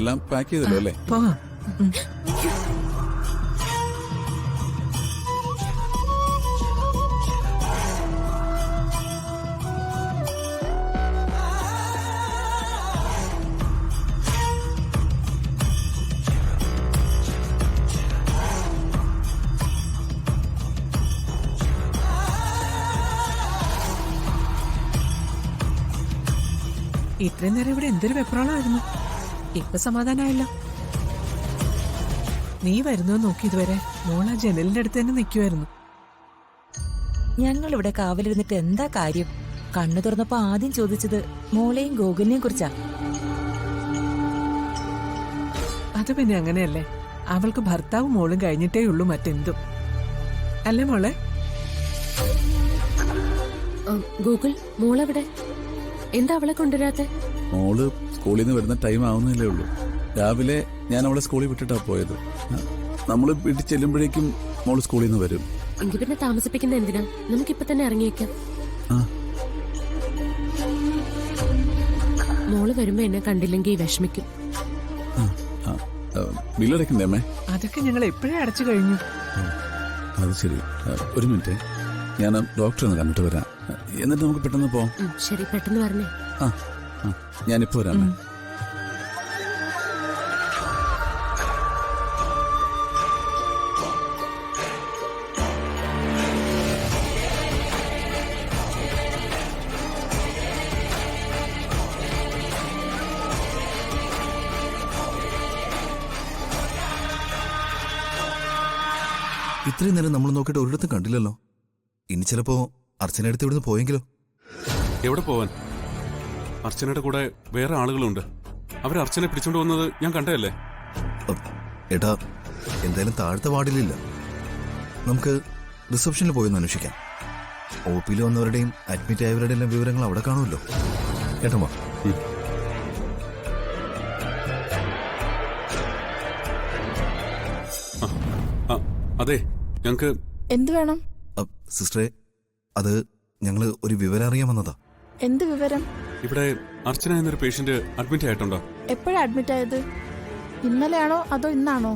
എല്ലാം പാക്ക് ചെയ്തല്ലോ അല്ലേ? പോകാം. ഇത്രയും നേരം ഇവിടെ എന്തൊരു വെപ്രാളമായിരുന്നു. ഇപ്പൊ സമാധാനമായല്ലോ. നീ വരുന്നോ നോക്കി ഇതുവരെ മോളാ ജനലിന്റെ അടുത്ത് തന്നെ നിൽക്കുമായിരുന്നു. ഞങ്ങൾ ഇവിടെ കാവലിരുന്നിട്ട് എന്താ കാര്യം? കണ്ണു തുറന്നപ്പോ ആദ്യം ചോദിച്ചത് മോളെയും ഗോകുലിനെയും കുറിച്ചാ. അത് പിന്നെ അങ്ങനെയല്ലേ, അവൾക്ക് ഭർത്താവും മോളും കഴിഞ്ഞിട്ടേ ഉള്ളൂ മറ്റെന്തും അല്ലേ മോളെ? ഗൂഗിൾ മോളെവിടെ? എന്താ അവളെ കൊണ്ടുവരാത്തെ? മോള് സ്കൂളിൽ നിന്ന് വരുന്ന ടൈം ആവുന്നല്ലേ ഉള്ളൂ. രാവിലെ ഞാൻ അവളെ സ്കൂളിൽ വിട്ടിട്ടാ പോയത്. നമ്മള് വീട്ടിൽ ചെല്ലുമ്പോഴേക്കും മോള് സ്കൂളിൽ നിന്ന് വരും. എങ്കിൽ പിന്നെ താമസിപ്പിക്കുന്ന എന്തിനാ? നമുക്കിപ്പൊ തന്നെ ഇറങ്ങിയേക്കാം. മോള് വരുമ്പോ എന്നെ കണ്ടില്ലെങ്കിൽ വിഷമിക്കും. ബില്ലടക്കണ്ടേ അമ്മേ? അതൊക്കെ ഞങ്ങൾ എപ്പോഴേ അടച്ചു കഴിഞ്ഞു. അത് ശരി. ഒരു മിനിറ്റ്, ഞാൻ ഡോക്ടറെ ഒന്ന് കണ്ടിട്ട് വരാം. എന്നിട്ട് നമുക്ക് പെട്ടെന്ന് പോവാം. ശരി, പെട്ടെന്ന് പറഞ്ഞേ. ഞാനിപ്പോ വരാം. ഇത്രയും നേരം നമ്മൾ നോക്കിയിട്ട് ഒരിടത്തും കണ്ടില്ലല്ലോ. ഇനി ചിലപ്പോ അർച്ചനടുത്ത് ഇവിടുന്ന് പോയെങ്കിലോ? എവിടെ പോവാൻ? അർച്ചനയുടെ കൂടെ വേറെ ആളുകളുണ്ട്. അവർ അർച്ചനെ പിടിച്ചോണ്ട് പോകുന്നത് ഞാൻ കണ്ടതല്ലേ. ഏട്ടാ, എന്തായാലും താഴത്തെ വാർഡിലില്ല. നമുക്ക് റിസപ്ഷനിൽ പോയി ഒന്ന് അന്വേഷിക്കാം. OP-യിൽ വന്നവരുടെയും അഡ്മിറ്റ് ആയവരുടെ എല്ലാം വിവരങ്ങൾ അവിടെ കാണുമല്ലോ. ഏട്ടൻ വാ. അതെ, ഞങ്ങക്ക് എന്ത് വേണം? സിസ്റ്ററെ, അത് ഞങ്ങള് ഒരു വിവരം അറിയാൻ വന്നതാ. എന്ത് വിവരം? ഇവിടെ അർച്ചന എന്നൊരു പേഷ്യന്റ് അഡ്മിറ്റ് ആയിട്ടുണ്ടോ? എപ്പോഴാ അഡ്മിറ്റ് ആയത്? ഇന്നലെയാണോ അതോ ഇന്നാണോ?